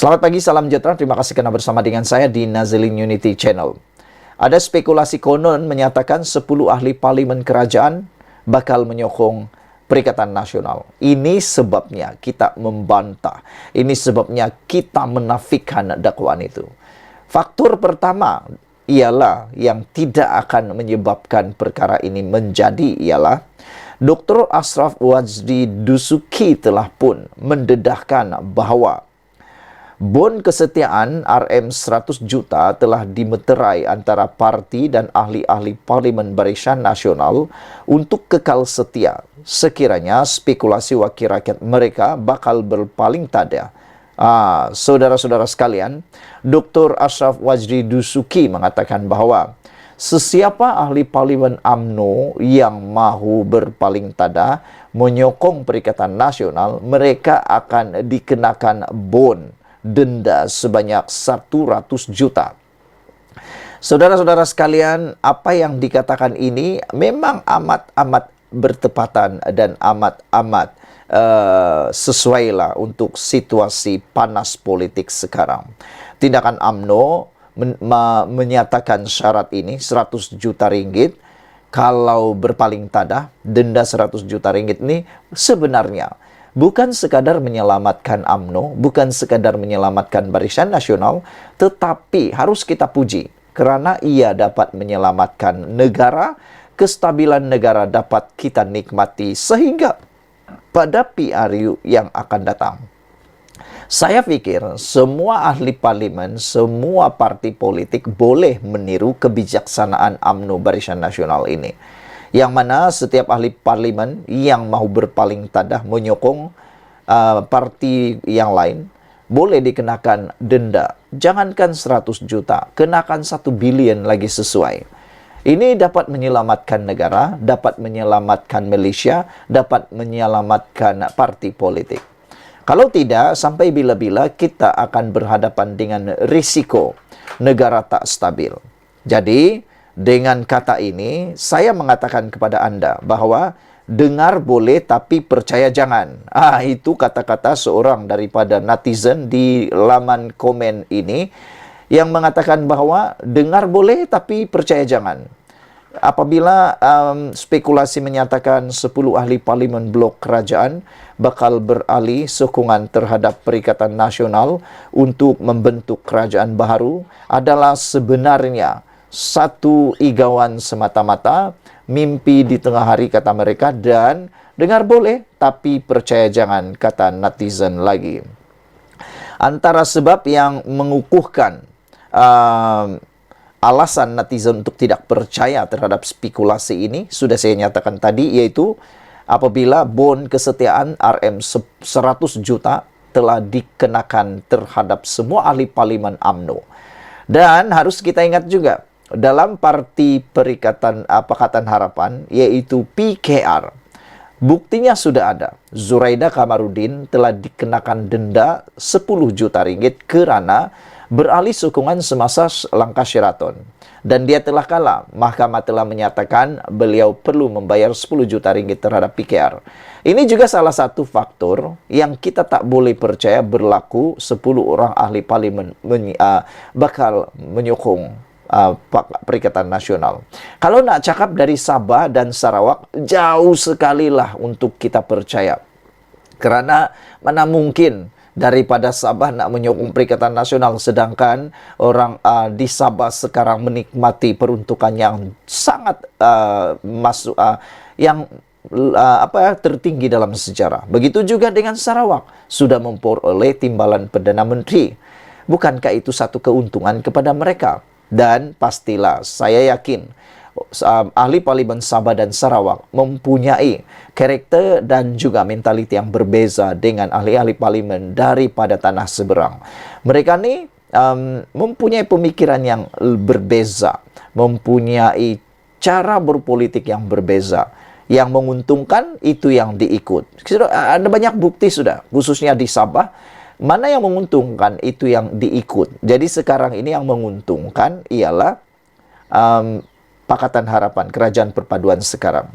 Selamat pagi, salam sejahtera. Terima kasih karena bersama dengan saya di Nazilin Unity Channel. Ada spekulasi konon menyatakan 10 ahli parlimen kerajaan bakal menyokong Perikatan Nasional. Ini sebabnya kita membantah. Ini sebabnya kita menafikan dakwaan itu. Faktor pertama ialah yang tidak akan menyebabkan perkara ini menjadi ialah Dr. Ashraf Wajdi Dusuki telah pun mendedahkan bahawa bon kesetiaan RM100 juta telah dimeterai antara parti dan ahli-ahli Parlimen Barisan Nasional untuk kekal setia sekiranya spekulasi wakil rakyat mereka bakal berpaling tada. Saudara-saudara sekalian, Dr. Ashraf Wajdi Dusuki mengatakan bahawa sesiapa ahli Parlimen UMNO yang mahu berpaling tada menyokong Perikatan Nasional, mereka akan dikenakan bon denda sebanyak 100 juta. Saudara-saudara sekalian, apa yang dikatakan ini memang amat-amat bertepatan dan amat-amat sesuailah untuk situasi panas politik sekarang. Tindakan UMNO menyatakan syarat ini 100 juta ringgit. Kalau berpaling tada, denda 100 juta ringgit ini sebenarnya bukan sekadar menyelamatkan UMNO, bukan sekadar menyelamatkan Barisan Nasional, tetapi harus kita puji kerana ia dapat menyelamatkan negara, kestabilan negara dapat kita nikmati sehingga pada PRU yang akan datang. Saya fikir semua ahli parlimen, semua parti politik boleh meniru kebijaksanaan UMNO Barisan Nasional ini. Yang mana setiap ahli parlimen yang mahu berpaling tadah menyokong parti yang lain boleh dikenakan denda. Jangankan 100 juta, kenakan 1 bilion lagi sesuai. Ini dapat menyelamatkan negara, dapat menyelamatkan Malaysia, dapat menyelamatkan parti politik. Kalau tidak, sampai bila-bila kita akan berhadapan dengan risiko negara tak stabil. Jadi, dengan kata ini, saya mengatakan kepada Anda bahawa dengar boleh tapi percaya jangan. Itu kata-kata seorang daripada netizen di laman komen ini yang mengatakan bahawa dengar boleh tapi percaya jangan. Apabila spekulasi menyatakan 10 ahli parlimen blok kerajaan bakal beralih sokongan terhadap Perikatan Nasional untuk membentuk kerajaan baru adalah sebenarnya satu igauan semata-mata, mimpi di tengah hari kata mereka, dan dengar boleh tapi percaya jangan kata netizen lagi. Antara sebab yang mengukuhkan alasan netizen untuk tidak percaya terhadap spekulasi ini sudah saya nyatakan tadi, yaitu apabila bon kesetiaan RM100 juta telah dikenakan terhadap semua ahli parlimen UMNO. Dan harus kita ingat juga, dalam parti Pakatan Harapan, yaitu PKR, buktinya sudah ada. Zuraida Kamarudin telah dikenakan denda 10 juta ringgit kerana beralih sokongan semasa langkah Sheraton. Dan dia telah kalah. Mahkamah telah menyatakan beliau perlu membayar 10 juta ringgit terhadap PKR. Ini juga salah satu faktor yang kita tak boleh percaya berlaku 10 orang ahli parlimen bakal menyokong Perikatan Nasional. Kalau nak cakap dari Sabah dan Sarawak, jauh sekali lah untuk kita percaya. Kerana mana mungkin daripada Sabah nak menyokong Perikatan Nasional, sedangkan orang di Sabah sekarang menikmati peruntukan yang sangat tertinggi dalam sejarah. Begitu juga dengan Sarawak, sudah memperoleh timbalan Perdana Menteri. Bukankah itu satu keuntungan kepada mereka? Dan pastilah, saya yakin ahli parlimen Sabah dan Sarawak mempunyai karakter dan juga mentaliti yang berbeza dengan ahli-ahli parlimen daripada tanah seberang. Mereka ni mempunyai pemikiran yang berbeza, mempunyai cara berpolitik yang berbeza. Yang menguntungkan itu yang diikut. Ada banyak bukti sudah, khususnya di Sabah. Mana yang menguntungkan itu yang diikut. Jadi sekarang ini yang menguntungkan ialah Pakatan Harapan, Kerajaan Perpaduan sekarang.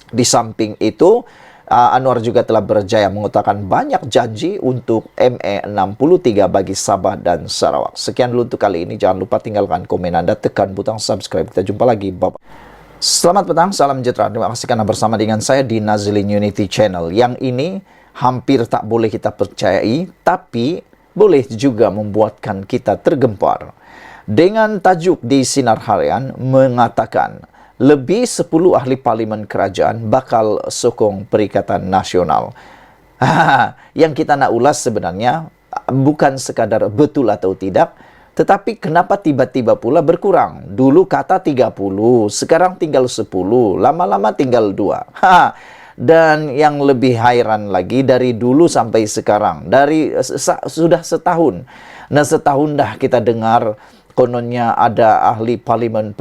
Di samping itu, Anwar juga telah berjaya mengutarakan banyak janji untuk ME63 bagi Sabah dan Sarawak. Sekian dulu untuk kali ini. Jangan lupa tinggalkan komen Anda, tekan butang subscribe. Kita jumpa lagi. Bye-bye. Selamat petang, salam sejahtera. Terima kasih karena bersama dengan saya di Nazlin Unity Channel. Yang ini hampir tak boleh kita percayai, tapi boleh juga membuatkan kita tergempar. Dengan tajuk di Sinar Harian mengatakan, lebih 10 ahli parlimen kerajaan bakal sokong Perikatan Nasional. Yang kita nak ulas sebenarnya bukan sekadar betul atau tidak, tetapi kenapa tiba-tiba pula berkurang. Dulu kata 30, sekarang tinggal 10, lama-lama tinggal 2. Dan yang lebih hairan lagi, dari dulu sampai sekarang, sudah setahun. Nah, setahun dah kita dengar kononnya ada ahli parlimen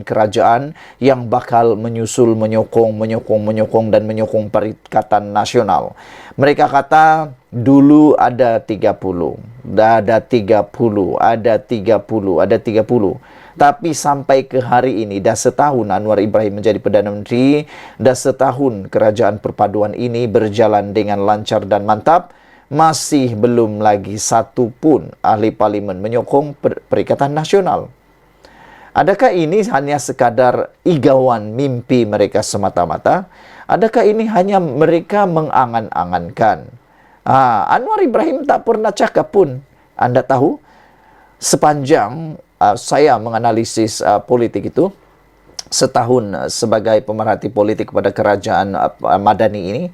kerajaan yang bakal menyokong dan menyokong Perikatan Nasional. Mereka kata dulu ada 30, ada 30. Tapi sampai ke hari ini, dah setahun Anwar Ibrahim menjadi Perdana Menteri, dah setahun kerajaan perpaduan ini berjalan dengan lancar dan mantap, masih belum lagi satu pun ahli parlimen menyokong Perikatan Nasional. Adakah ini hanya sekadar igauan mimpi mereka semata-mata? Adakah ini hanya mereka mengangan-angankan? Anwar Ibrahim tak pernah cakap pun. Anda tahu, sepanjang saya menganalisis politik itu, setahun sebagai pemerhati politik pada kerajaan Madani ini,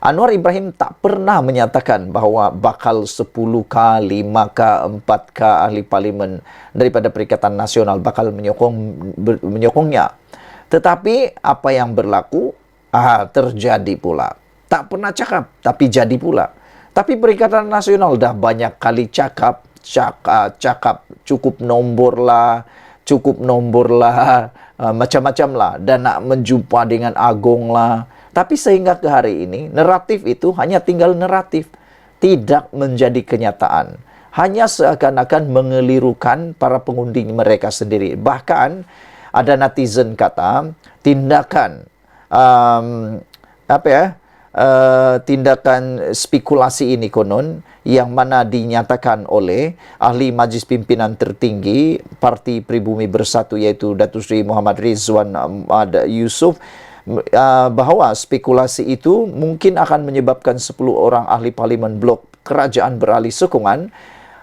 Anwar Ibrahim tak pernah menyatakan bahawa bakal 10K, 5K, 4K ahli parlimen daripada Perikatan Nasional bakal menyokongnya. Tetapi apa yang berlaku terjadi pula. Tak pernah cakap, tapi jadi pula. Tapi Perikatan Nasional dah banyak kali cakap cukup nombor lah, macam-macam lah, dan nak menjumpa dengan Agong lah. Tapi sehingga ke hari ini, naratif itu hanya tinggal naratif, tidak menjadi kenyataan. Hanya seakan-akan mengelirukan para pengundi mereka sendiri. Bahkan ada netizen kata, tindakan tindakan spekulasi ini konon, yang mana dinyatakan oleh ahli Majlis Pimpinan Tertinggi Parti Pribumi Bersatu, iaitu Datuk Seri Muhammad Rizwan Yusof, bahawa spekulasi itu mungkin akan menyebabkan 10 orang ahli parlimen blok kerajaan beralih sokongan.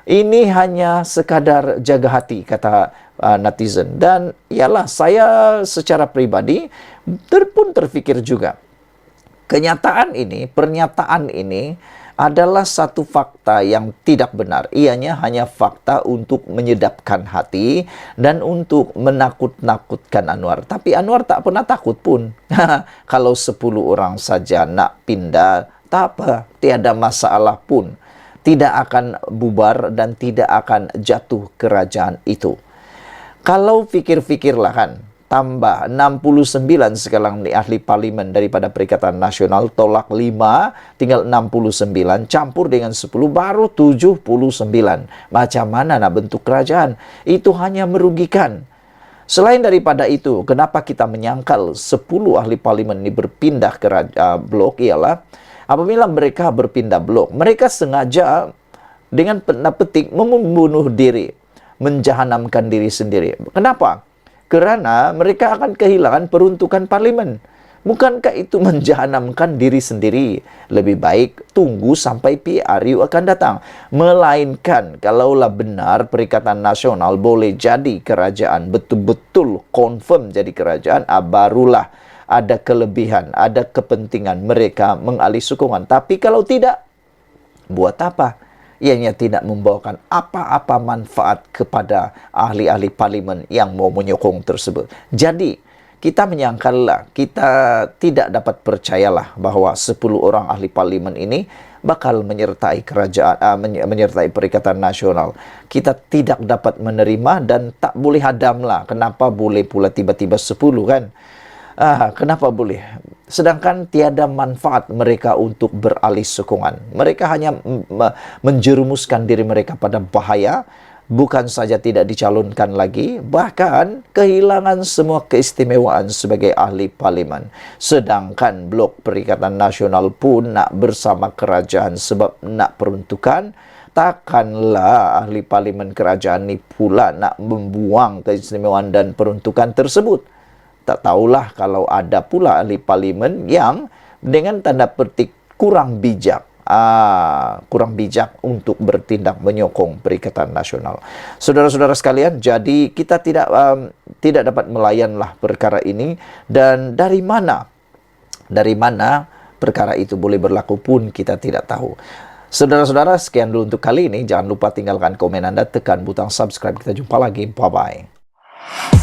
Ini hanya sekadar jaga hati, kata netizen. Dan ialah, saya secara pribadi pun terfikir juga, pernyataan ini adalah satu fakta yang tidak benar. Ianya hanya fakta untuk menyedapkan hati dan untuk menakut-nakutkan Anwar. Tapi Anwar tak pernah takut pun. Kalau 10 orang saja nak pindah, tak apa, tiada masalah pun. Tidak akan bubar dan tidak akan jatuh kerajaan itu. Kalau fikir-fikirlah kan, tambah 69 sekarang ni ahli parlimen daripada Perikatan Nasional, tolak 5, tinggal 69, campur dengan 10, baru 79. Macam mana nak bentuk kerajaan? Itu hanya merugikan. Selain daripada itu, kenapa kita menyangkal 10 ahli parlimen ini berpindah ke blok, ialah apabila mereka berpindah blok, mereka sengaja dengan petik membunuh diri, menjahanamkan diri sendiri. Kenapa? Kerana mereka akan kehilangan peruntukan parlimen. Bukankah itu menjahanamkan diri sendiri? Lebih baik tunggu sampai PRU akan datang. Melainkan kalaulah benar Perikatan Nasional boleh jadi kerajaan, betul-betul confirm jadi kerajaan, barulah ada kelebihan, ada kepentingan mereka mengalih sokongan. Tapi kalau tidak, buat apa? Ianya tidak membawakan apa-apa manfaat kepada ahli-ahli parlimen yang mau menyokong tersebut. Jadi, kita menyangkallah, kita tidak dapat percayalah bahawa 10 orang ahli parlimen ini bakal menyertai kerajaan, menyertai Perikatan Nasional. Kita tidak dapat menerima dan tak boleh hadamlah. Kenapa boleh pula tiba-tiba 10 kan? Kenapa boleh? Sedangkan tiada manfaat mereka untuk beralih sokongan. Mereka hanya menjerumuskan diri mereka pada bahaya bukan saja tidak dicalonkan lagi, bahkan kehilangan semua keistimewaan sebagai ahli parlimen. Sedangkan Blok Perikatan Nasional pun nak bersama kerajaan sebab nak peruntukan. Takkanlah ahli parlimen kerajaan ni pula nak membuang keistimewaan dan peruntukan tersebut. Tak tahulah kalau ada pula ahli parlimen yang dengan tanda petik kurang bijak untuk bertindak menyokong Perikatan Nasional. Saudara-saudara sekalian, jadi kita tidak dapat melayanlah perkara ini, dan dari mana perkara itu boleh berlaku pun kita tidak tahu. Saudara-saudara, sekian dulu untuk kali ini. Jangan lupa tinggalkan komen Anda, tekan butang subscribe. Kita jumpa lagi. Bye-bye.